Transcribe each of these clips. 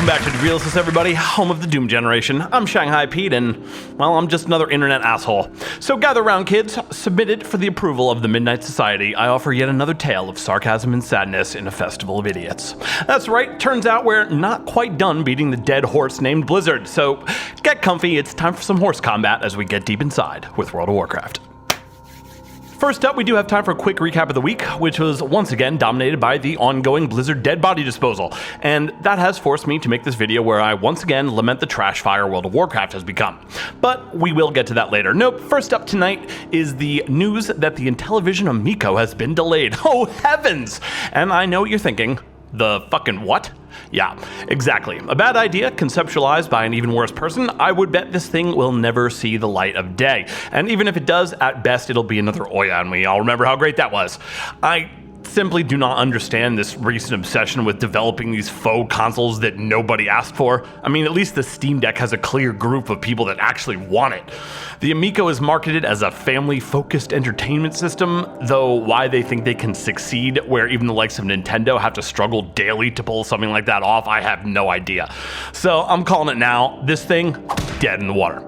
Welcome back to Realist, everybody, home of the Doom generation. I'm Shanghai Pete, and, well, I'm just another internet asshole. So gather round, kids. Submitted for the approval of the Midnight Society, I offer yet another tale of sarcasm and sadness in a festival of idiots. That's right, turns out we're not quite done beating the dead horse named Blizzard, so get comfy, it's time for some horse combat as we get deep inside with World of Warcraft. First up, we do have time for a quick recap of the week, which was once again dominated by the ongoing Blizzard dead body disposal, and that has forced me to make this video where I once again lament the trash fire World of Warcraft has become. But we will get to that later. Nope, first up tonight is the news that the Intellivision Amico has been delayed. Oh heavens! And I know what you're thinking. The fucking what? Yeah, exactly. A bad idea conceptualized by an even worse person. I would bet this thing will never see the light of day. And even if it does, at best it'll be another Oya, and we all remember how great that was. I simply do not understand this recent obsession with developing these faux consoles that nobody asked for. I mean, at least the Steam Deck has a clear group of people that actually want it. The Amico is marketed as a family-focused entertainment system, though why they think they can succeed where even the likes of Nintendo have to struggle daily to pull something like that off, I have no idea. So I'm calling it now, this thing, dead in the water.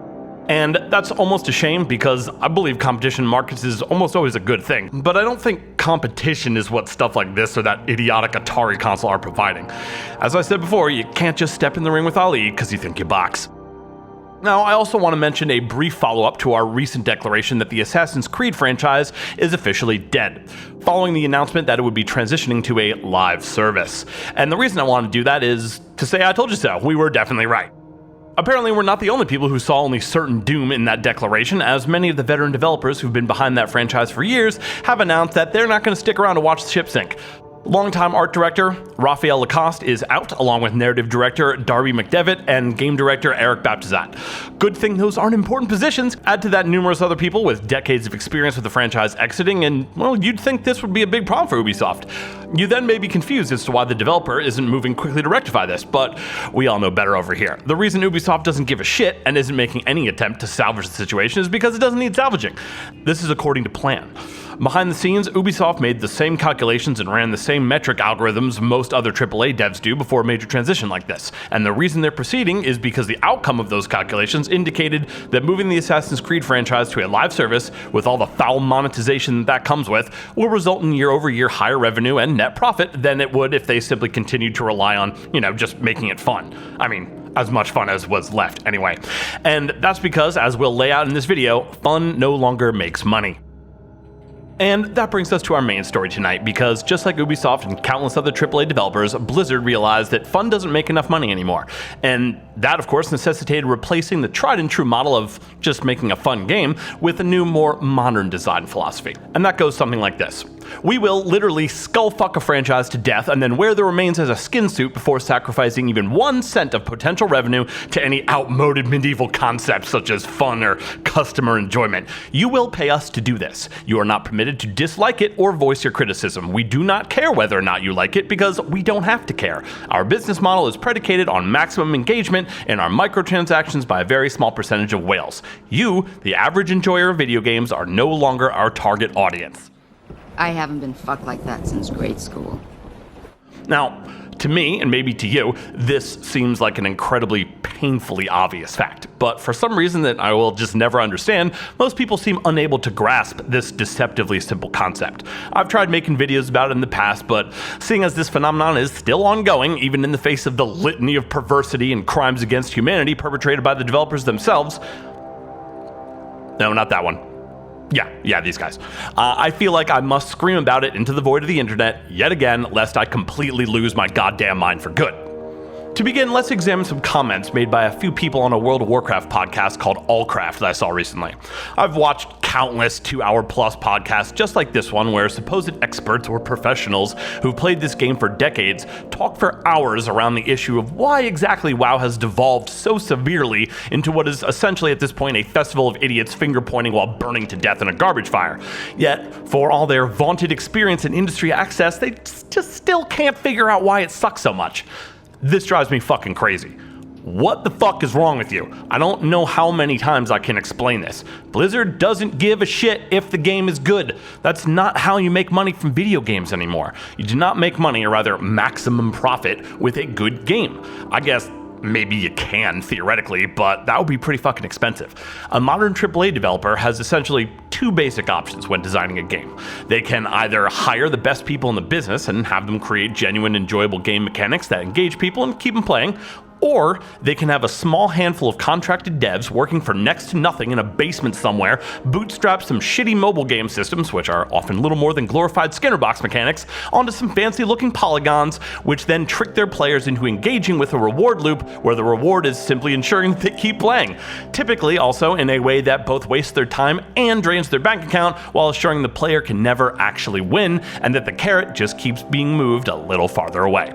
And that's almost a shame because I believe competition in markets is almost always a good thing. But I don't think competition is what stuff like this or that idiotic Atari console are providing. As I said before, you can't just step in the ring with Ali because you think you box. Now, I also want to mention a brief follow-up to our recent declaration that the Assassin's Creed franchise is officially dead, following the announcement that it would be transitioning to a live service. And the reason I want to do that is to say I told you so. We were definitely right. Apparently, we're not the only people who saw only certain doom in that declaration, as many of the veteran developers who've been behind that franchise for years have announced that they're not going to stick around to watch the ship sink. Longtime art director Raphael Lacoste is out, along with narrative director Darby McDevitt and game director Eric Baptizat. Good thing those aren't important positions. Add to that numerous other people with decades of experience with the franchise exiting, and, well, you'd think this would be a big problem for Ubisoft. You then may be confused as to why the developer isn't moving quickly to rectify this, but we all know better over here. The reason Ubisoft doesn't give a shit and isn't making any attempt to salvage the situation is because it doesn't need salvaging. This is according to plan. Behind the scenes, Ubisoft made the same calculations and ran the same metric algorithms most other AAA devs do before a major transition like this. And the reason they're proceeding is because the outcome of those calculations indicated that moving the Assassin's Creed franchise to a live service, with all the foul monetization that comes with, will result in year-over-year higher revenue and net profit than it would if they simply continued to rely on, just making it fun. I mean, as much fun as was left anyway. And that's because, as we'll lay out in this video, fun no longer makes money. And that brings us to our main story tonight, because just like Ubisoft and countless other AAA developers, Blizzard realized that fun doesn't make enough money anymore. And that, of course, necessitated replacing the tried and true model of just making a fun game with a new, more modern design philosophy. And that goes something like this. We will literally skull-fuck a franchise to death and then wear the remains as a skin suit before sacrificing even 1 cent of potential revenue to any outmoded medieval concepts such as fun or customer enjoyment. You will pay us to do this. You are not permitted to dislike it or voice your criticism. We do not care whether or not you like it because we don't have to care. Our business model is predicated on maximum engagement and our microtransactions by a very small percentage of whales. You, the average enjoyer of video games, are no longer our target audience. I haven't been fucked like that since grade school. Now, to me, and maybe to you, this seems like an incredibly painfully obvious fact. But for some reason that I will just never understand, most people seem unable to grasp this deceptively simple concept. I've tried making videos about it in the past, but seeing as this phenomenon is still ongoing, even in the face of the litany of perversity and crimes against humanity perpetrated by the developers themselves... No, not that one. Yeah, these guys. I feel like I must scream about it into the void of the internet yet again, lest I completely lose my goddamn mind for good. To begin, let's examine some comments made by a few people on a World of Warcraft podcast called Allcraft that I saw recently. I've watched countless 2-hour-plus podcasts just like this one where supposed experts or professionals who've played this game for decades talk for hours around the issue of why exactly WoW has devolved so severely into what is essentially at this point a festival of idiots finger-pointing while burning to death in a garbage fire. Yet, for all their vaunted experience and industry access, they just still can't figure out why it sucks so much. This drives me fucking crazy. What the fuck is wrong with you? I don't know how many times I can explain this. Blizzard doesn't give a shit if the game is good. That's not how you make money from video games anymore. You do not make money, or rather maximum profit, with a good game. I guess maybe you can, theoretically, but that would be pretty fucking expensive. A modern AAA developer has essentially two basic options when designing a game. They can either hire the best people in the business and have them create genuine, enjoyable game mechanics that engage people and keep them playing, or they can have a small handful of contracted devs working for next to nothing in a basement somewhere, bootstrap some shitty mobile game systems, which are often little more than glorified Skinner box mechanics, onto some fancy looking polygons, which then trick their players into engaging with a reward loop where the reward is simply ensuring that they keep playing. Typically also in a way that both wastes their time and drains their bank account, while assuring the player can never actually win and that the carrot just keeps being moved a little farther away.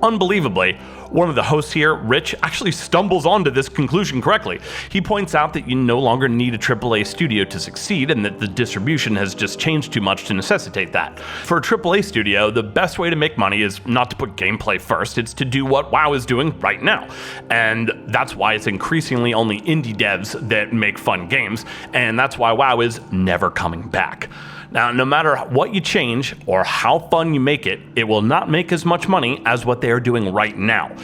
Unbelievably, one of the hosts here, Rich, actually stumbles onto this conclusion correctly. He points out that you no longer need a AAA studio to succeed and that the distribution has just changed too much to necessitate that. For a AAA studio, the best way to make money is not to put gameplay first, it's to do what WoW is doing right now. And that's why it's increasingly only indie devs that make fun games, and that's why WoW is never coming back. Now, no matter what you change or how fun you make it, it will not make as much money as what they are doing right now.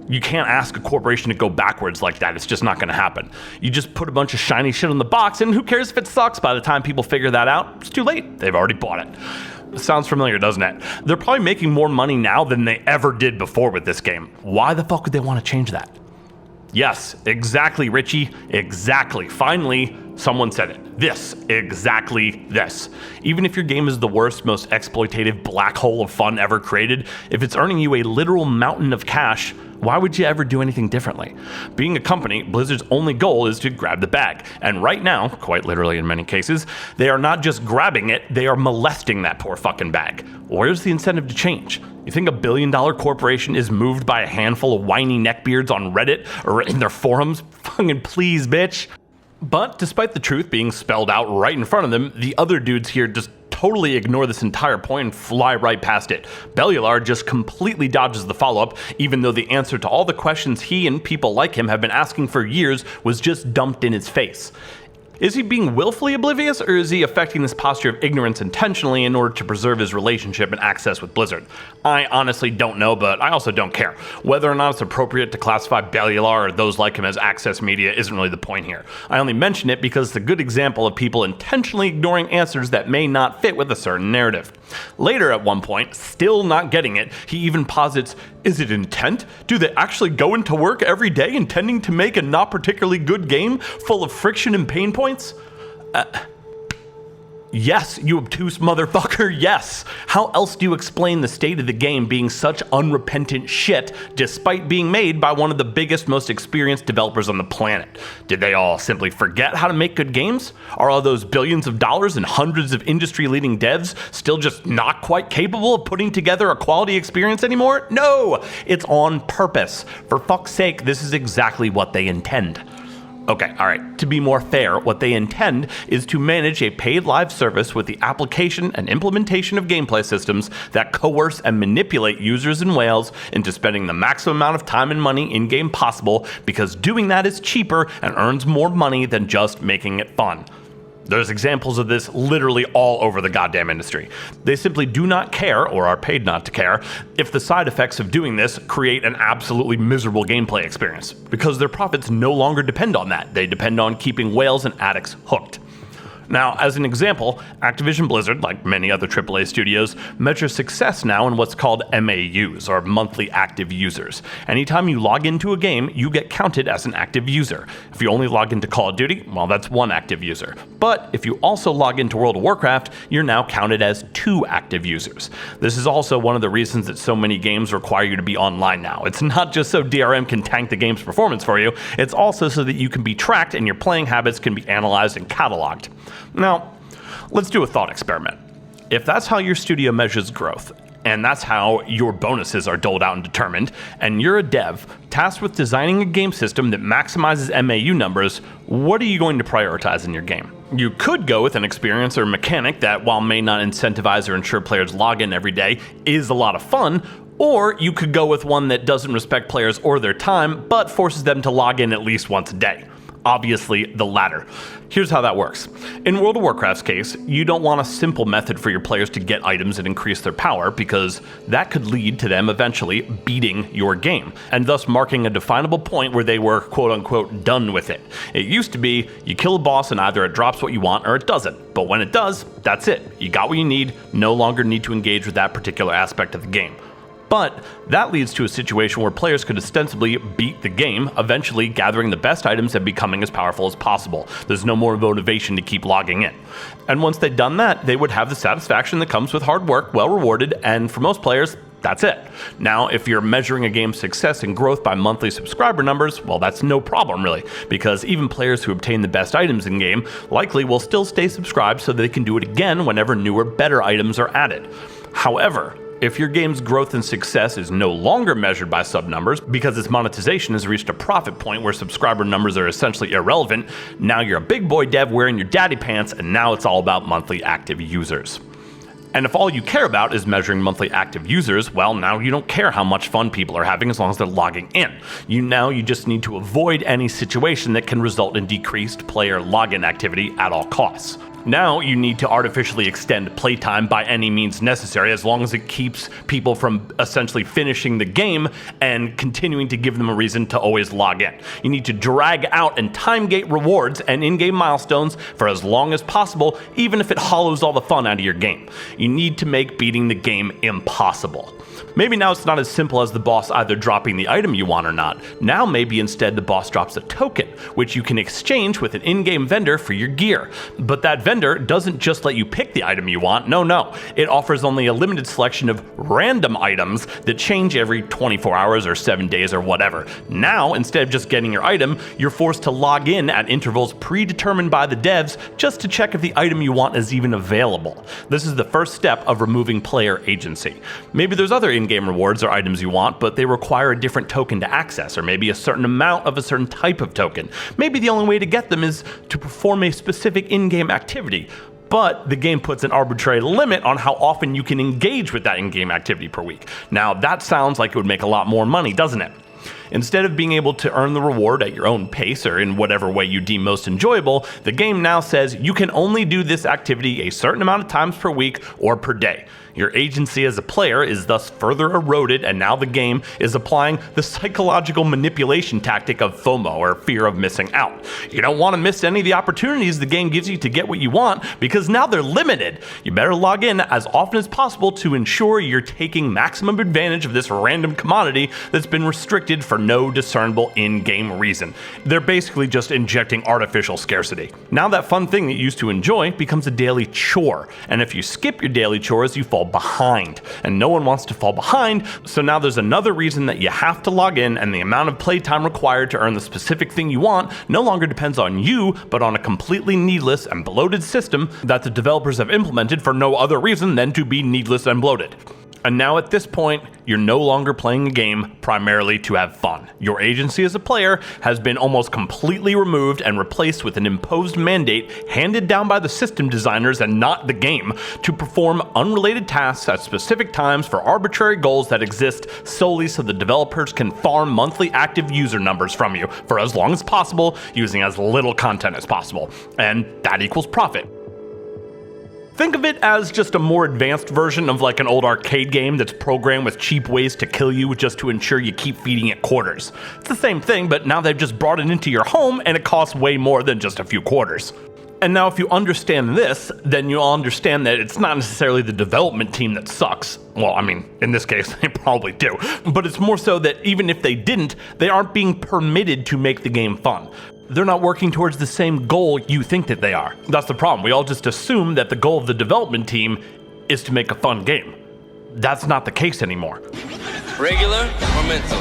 You can't ask a corporation to go backwards like that. It's just not going to happen. You just put a bunch of shiny shit on the box, and who cares if it sucks? By the time people figure that out, it's too late. They've already bought it. Sounds familiar, doesn't it? They're probably making more money now than they ever did before with this game. Why the fuck would they want to change that? Yes, exactly, Richie. Exactly. Finally, someone said it. Exactly this. Even if your game is the worst, most exploitative black hole of fun ever created, if it's earning you a literal mountain of cash, why would you ever do anything differently? Being a company, Blizzard's only goal is to grab the bag. And right now, quite literally in many cases, they are not just grabbing it, they are molesting that poor fucking bag. Where's the incentive to change? You think a billion-dollar corporation is moved by a handful of whiny neckbeards on Reddit or in their forums? Fucking please, bitch. But despite the truth being spelled out right in front of them, the other dudes here just totally ignore this entire point and fly right past it. Bellular just completely dodges the follow-up, even though the answer to all the questions he and people like him have been asking for years was just dumped in his face. Is he being willfully oblivious, or is he affecting this posture of ignorance intentionally in order to preserve his relationship and access with Blizzard? I honestly don't know, but I also don't care. Whether or not it's appropriate to classify Bellular or those like him as access media isn't really the point here. I only mention it because it's a good example of people intentionally ignoring answers that may not fit with a certain narrative. Later at one point, still not getting it, he even posits, is it intent? Do they actually go into work every day intending to make a not particularly good game full of friction and pain points? Yes, you obtuse motherfucker, yes. How else do you explain the state of the game being such unrepentant shit despite being made by one of the biggest, most experienced developers on the planet? Did they all simply forget how to make good games? Are all those billions of dollars and hundreds of industry-leading devs still just not quite capable of putting together a quality experience anymore? No, it's on purpose. For fuck's sake, this is exactly what they intend. Okay, alright, to be more fair, what they intend is to manage a paid live service with the application and implementation of gameplay systems that coerce and manipulate users and whales into spending the maximum amount of time and money in-game possible, because doing that is cheaper and earns more money than just making it fun. There's examples of this literally all over the goddamn industry. They simply do not care, or are paid not to care, if the side effects of doing this create an absolutely miserable gameplay experience, because their profits no longer depend on that. They depend on keeping whales and addicts hooked. Now, as an example, Activision Blizzard, like many other AAA studios, measures success now in what's called MAUs, or monthly active users. Anytime you log into a game, you get counted as an active user. If you only log into Call of Duty, well, that's one active user. But if you also log into World of Warcraft, you're now counted as 2 active users. This is also one of the reasons that so many games require you to be online now. It's not just so DRM can tank the game's performance for you, it's also so that you can be tracked and your playing habits can be analyzed and cataloged. Now, let's do a thought experiment. If that's how your studio measures growth, and that's how your bonuses are doled out and determined, and you're a dev tasked with designing a game system that maximizes MAU numbers, what are you going to prioritize in your game? You could go with an experience or mechanic that, while may not incentivize or ensure players log in every day, is a lot of fun, Or you could go with one that doesn't respect players or their time, but forces them to log in at least once a day. Obviously, the latter. Here's how that works. In World of Warcraft's case, you don't want a simple method for your players to get items and increase their power, because that could lead to them eventually beating your game, and thus marking a definable point where they were quote-unquote done with it. It used to be, you kill a boss and either it drops what you want or it doesn't, but when it does, that's it. You got what you need, no longer need to engage with that particular aspect of the game. But that leads to a situation where players could ostensibly beat the game, eventually gathering the best items and becoming as powerful as possible. There's no more motivation to keep logging in. And once they'd done that, they would have the satisfaction that comes with hard work, well rewarded, and for most players, that's it. Now, if you're measuring a game's success and growth by monthly subscriber numbers, well, that's no problem really, because even players who obtain the best items in-game likely will still stay subscribed so they can do it again whenever newer, better items are added. However, if your game's growth and success is no longer measured by sub numbers because its monetization has reached a profit point where subscriber numbers are essentially irrelevant, now you're a big boy dev wearing your daddy pants, and now it's all about monthly active users. And if all you care about is measuring monthly active users, well, now you don't care how much fun people are having as long as they're logging in. You just need to avoid any situation that can result in decreased player login activity at all costs. Now you need to artificially extend playtime by any means necessary, as long as it keeps people from essentially finishing the game and continuing to give them a reason to always log in. You need to drag out and time gate rewards and in-game milestones for as long as possible, even if it hollows all the fun out of your game. You need to make beating the game impossible. Maybe now it's not as simple as the boss either dropping the item you want or not. Now maybe instead the boss drops a token, which you can exchange with an in-game vendor for your gear. But that vendor doesn't just let you pick the item you want, no. It offers only a limited selection of random items that change every 24 hours or 7 days or whatever. Now, instead of just getting your item, you're forced to log in at intervals predetermined by the devs just to check if the item you want is even available. This is the first step of removing player agency. Maybe there's other in-game rewards or items you want, but they require a different token to access, or maybe a certain amount of a certain type of token. Maybe the only way to get them is to perform a specific in-game activity, but the game puts an arbitrary limit on how often you can engage with that in-game activity per week. Now that sounds like it would make a lot more money, doesn't it? Instead of being able to earn the reward at your own pace or in whatever way you deem most enjoyable, the game now says you can only do this activity a certain amount of times per week or per day. Your agency as a player is thus further eroded, and now the game is applying the psychological manipulation tactic of FOMO, or fear of missing out. You don't want to miss any of the opportunities the game gives you to get what you want, because now they're limited. You better log in as often as possible to ensure you're taking maximum advantage of this random commodity that's been restricted for no discernible in-game reason. They're basically just injecting artificial scarcity. Now that fun thing that you used to enjoy becomes a daily chore, and if you skip your daily chores, you fall behind, and no one wants to fall behind, so now there's another reason that you have to log in, and the amount of playtime required to earn the specific thing you want no longer depends on you, but on a completely needless and bloated system that the developers have implemented for no other reason than to be needless and bloated. And now at this point, you're no longer playing a game primarily to have fun. Your agency as a player has been almost completely removed and replaced with an imposed mandate handed down by the system designers and not the game to perform unrelated tasks at specific times for arbitrary goals that exist solely so the developers can farm monthly active user numbers from you for as long as possible using as little content as possible. And that equals profit. Think of it as just a more advanced version of like an old arcade game that's programmed with cheap ways to kill you just to ensure you keep feeding it quarters. It's the same thing, but now they've just brought it into your home and it costs way more than just a few quarters. And now if you understand this, then you'll understand that it's not necessarily the development team that sucks. Well, I mean, in this case, they probably do. But it's more so that even if they didn't, they aren't being permitted to make the game fun. They're not working towards the same goal you think that they are. That's the problem. We all just assume that the goal of the development team is to make a fun game. That's not the case anymore. Regular or mental?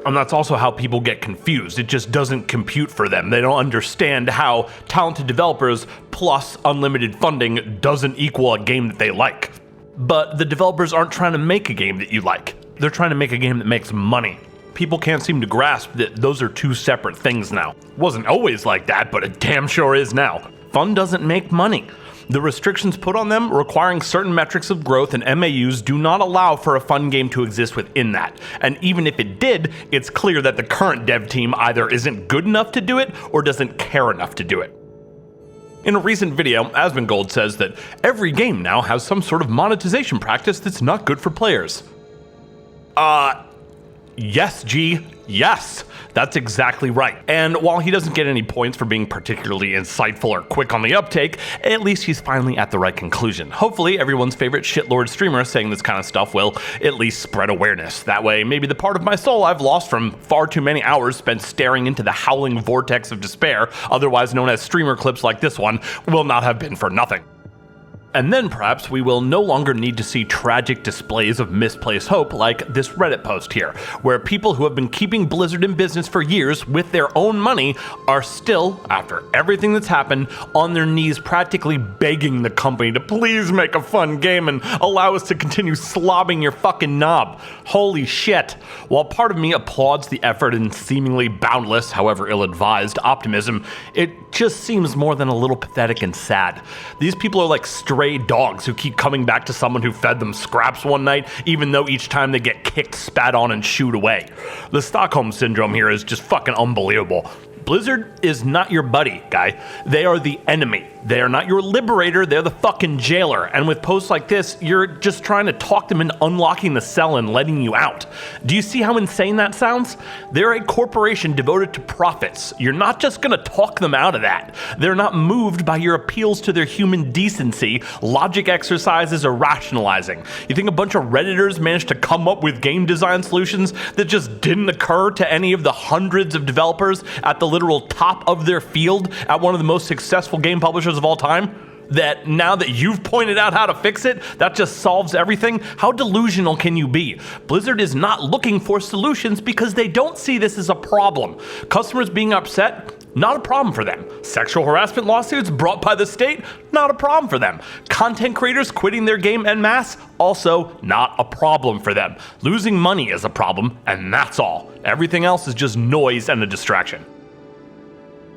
And that's also how people get confused. It just doesn't compute for them. They don't understand how talented developers plus unlimited funding doesn't equal a game that they like. But the developers aren't trying to make a game that you like. They're trying to make a game that makes money. People can't seem to grasp that those are two separate things now. Wasn't always like that, but it damn sure is now. Fun doesn't make money. The restrictions put on them requiring certain metrics of growth and MAUs do not allow for a fun game to exist within that. And even if it did, it's clear that the current dev team either isn't good enough to do it or doesn't care enough to do it. In a recent video, Asmongold says that every game now has some sort of monetization practice that's not good for players. Yes, G. Yes, that's exactly right. And while he doesn't get any points for being particularly insightful or quick on the uptake, at least he's finally at the right conclusion. Hopefully, everyone's favorite shitlord streamer saying this kind of stuff will at least spread awareness. That way, maybe the part of my soul I've lost from far too many hours spent staring into the howling vortex of despair, otherwise known as streamer clips like this one, will not have been for nothing. And then perhaps we will no longer need to see tragic displays of misplaced hope like this Reddit post here, where people who have been keeping Blizzard in business for years with their own money are still, after everything that's happened, on their knees practically begging the company to please make a fun game and allow us to continue slobbing your fucking knob. Holy shit. While part of me applauds the effort and seemingly boundless, however ill-advised, optimism, it just seems more than a little pathetic and sad. These people are like stray dogs who keep coming back to someone who fed them scraps one night, even though each time they get kicked, spat on, and shooed away. The Stockholm Syndrome here is just fucking unbelievable. Blizzard is not your buddy, guy. They are the enemy. They are not your liberator, they're the fucking jailer. And with posts like this, you're just trying to talk them into unlocking the cell and letting you out. Do you see how insane that sounds? They're a corporation devoted to profits. You're not just gonna talk them out of that. They're not moved by your appeals to their human decency, logic exercises, or rationalizing. You think a bunch of Redditors managed to come up with game design solutions that just didn't occur to any of the hundreds of developers at the literal top of their field at one of the most successful game publishers of all time? That now that you've pointed out how to fix it, that just solves everything? How delusional can you be? Blizzard is not looking for solutions because they don't see this as a problem. Customers being upset, not a problem for them. Sexual harassment lawsuits brought by the state, not a problem for them. Content creators quitting their game en masse, also not a problem for them. Losing money is a problem, and that's all. Everything else is just noise and a distraction.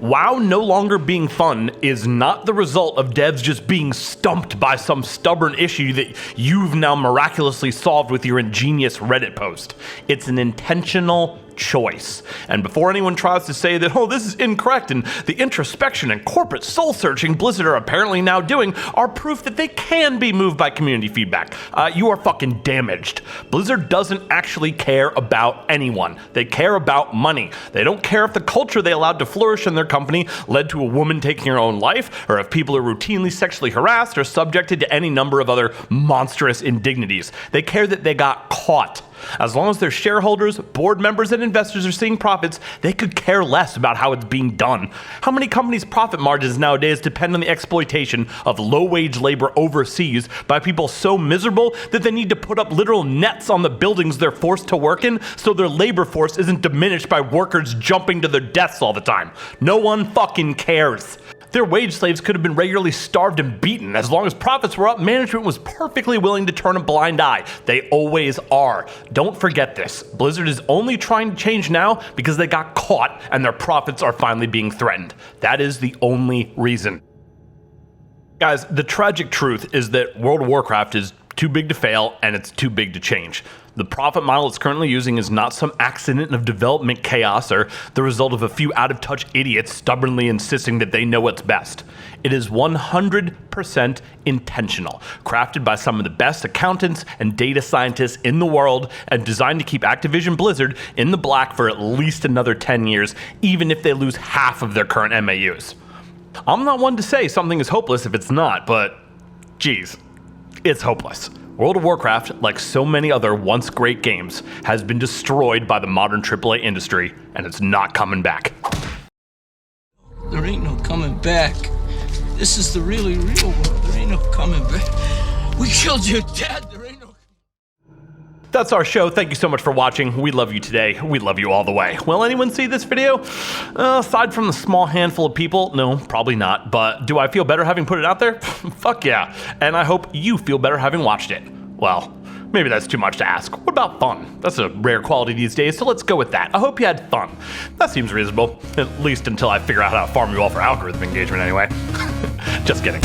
WoW no longer being fun is not the result of devs just being stumped by some stubborn issue that you've now miraculously solved with your ingenious Reddit post. It's an intentional choice. And before anyone tries to say that, oh, this is incorrect, and the introspection and corporate soul-searching Blizzard are apparently now doing are proof that they can be moved by community feedback. You are fucking damaged. Blizzard doesn't actually care about anyone. They care about money. They don't care if the culture they allowed to flourish in their company led to a woman taking her own life, or if people are routinely sexually harassed or subjected to any number of other monstrous indignities. They care that they got caught. As long as their shareholders, board members, and investors are seeing profits, they could care less about how it's being done. How many companies' profit margins nowadays depend on the exploitation of low-wage labor overseas by people so miserable that they need to put up literal nets on the buildings they're forced to work in so their labor force isn't diminished by workers jumping to their deaths all the time? No one fucking cares. Their wage slaves could have been regularly starved and beaten. As long as profits were up, management was perfectly willing to turn a blind eye. They always are. Don't forget this. Blizzard is only trying to change now because they got caught and their profits are finally being threatened. That is the only reason. Guys, the tragic truth is that World of Warcraft is too big to fail and it's too big to change. The profit model it's currently using is not some accident of development chaos or the result of a few out-of-touch idiots stubbornly insisting that they know what's best. It is 100% intentional, crafted by some of the best accountants and data scientists in the world, and designed to keep Activision Blizzard in the black for at least another 10 years, even if they lose half of their current MAUs. I'm not one to say something is hopeless if it's not, but geez, it's hopeless. World of Warcraft, like so many other once great games, has been destroyed by the modern AAA industry, and it's not coming back. There ain't no coming back. This is the really real world. There ain't no coming back. We killed your dad. There ain't no... That's our show. Thank you so much for watching. We love you today. We love you all the way. Will anyone see this video? Aside from the small handful of people, no, probably not. But do I feel better having put it out there? Fuck yeah. And I hope you feel better having watched it. Well, maybe that's too much to ask. What about fun? That's a rare quality these days, so let's go with that. I hope you had fun. That seems reasonable, at least until I figure out how to farm you all for algorithm engagement anyway. Just kidding.